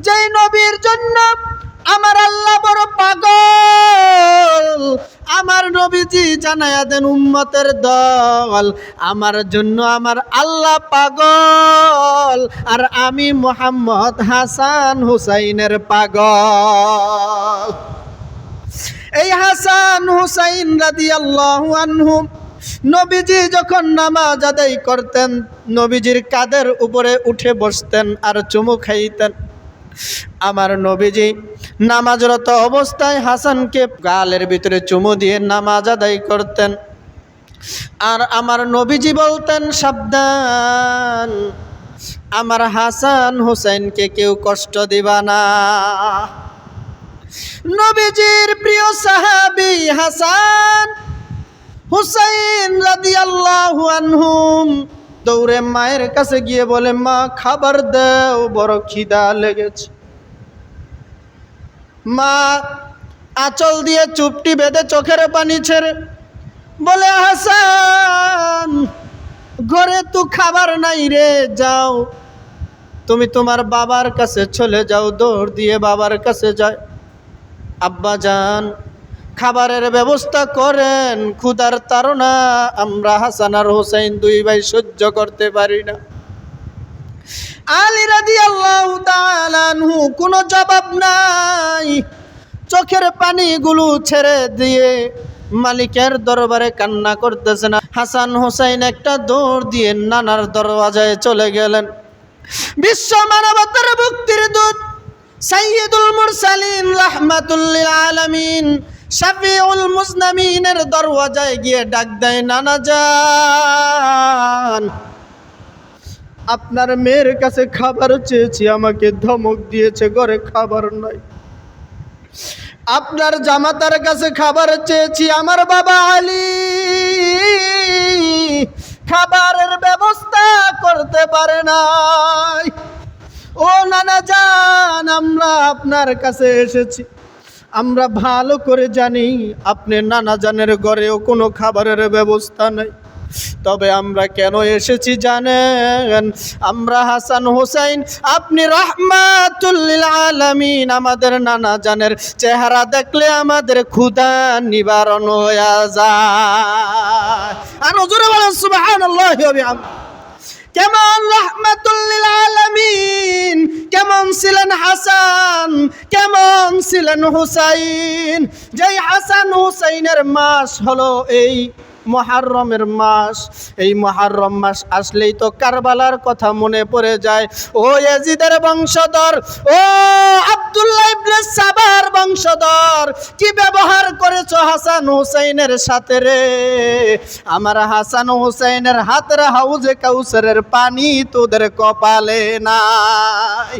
যেই নবীর জন্য আমার আল্লাহ বড় পাগল, আমার নবীজি জানায়া দেন উম্মতের দল, আমার জন্য আমার আল্লাহ পাগল, আর আমি মুহাম্মদ হাসান হুসাইনের পাগল। এই হাসান হুসাইন রাদিয়াল্লাহু আনহুম নবীজি যখন নামাজ আদায় করতেন, নবীজির কাঁধের উপরে উঠে বসতেন আর চুমু খাইতেন। আমার নবীজি নামাজরত অবস্থায় হাসানকে গালের ভিতরে চুমু দিয়ে নামাজ আদায় করতেন। আর আমার নবীজি বলতেন, সাবধান, আমার হাসান হুসাইনকে কেউ কষ্ট দিবা না। নবীজির প্রিয় সাহাবী হাসান হুসাইন রাদিয়াল্লাহু আনহুম দৌড়ে মায়ের কাছে গিয়ে বলে, মা খাবার দাও, বড় খিদা লেগেছে। মা আঁচল দিয়ে চুপটি বেঁধে চোখের পানি ছেড়ে বলে, হাসান ঘরে তো খাবার নাই রে, যাও তুমি তোমার বাবার কাছে চলে যাও। দৌড় দিয়ে বাবার কাছে যায়। আব্বা যান খাবারের ব্যবস্থা করেন, ক্ষুধার তাড়না আমরা হাসান আর হুসাইন দুই ভাই সহ্য করতে পারি না। আলী রাদিয়াল্লাহু তাআলা আনহু কোনো জবাব নাই, চোখের পানিগুলো ছেড়ে দিয়ে মালিকের দরবারে কান্না করতেছেন। হাসান হুসাইন একটা দৌড় দিয়ে নানার দরওয়াজায় চলে গেলেন। বিশ্ব মানবতার মুক্তির দূত সাইয়্যিদুল মুরসালিন রাহমাতুল লিল আলামিন শাফিউল মুজনামিনের দরওয়াজায় গিয়ে ডাক দেয়, নানা জান, আপনার মেয়ের কাছে খাবার চেয়েছি, আমাকে ধমক দিয়েছে, ঘরে খাবার নাই। আপনার জামাতার কাছে খাবার চেয়েছি, আমার বাবা আলী খাবারের ব্যবস্থা করতে পারে নাই। ও নানা জান, আমরা আপনার কাছে এসেছি, আমরা ভালো করে জানি আপনার নানা জানের ঘরেও কোনো খাবারের ব্যবস্থা নাই। তবে আমরা কেন এসেছি জানেন? আমরা হাসান হুসাইন, আপনি রাহমাতুল লিল আলামিন, আমাদের নানা জানের চেহারা দেখলে আমাদের ক্ষুধা নিবারণ হয়ে যায়। আর হুজুরে বলেন সুবহানাল্লাহি ওয়া বিহামদিহি। কেমন রাহমাতুল লিল আলামিন, কেমন ছিলেন হাসান, কেমন ছিলেন হুসাইন। যেই হাসান হুসাইনের মাস হলো এই মুহররমের মাস। এই মুহররম মাস আসলেই তো কারবালার কথা মনে পড়ে যায়। ও ইয়াজিদের বংশধর, ও আব্দুল্লাহ ইবনে সাবার বংশধর, কি ব্যবহার করেছো হাসান হুসাইনের সাথে রে। আমার হাসান হুসাইনের হাতের হাউজে কাউসারের পানি তোদের কপালে নাই।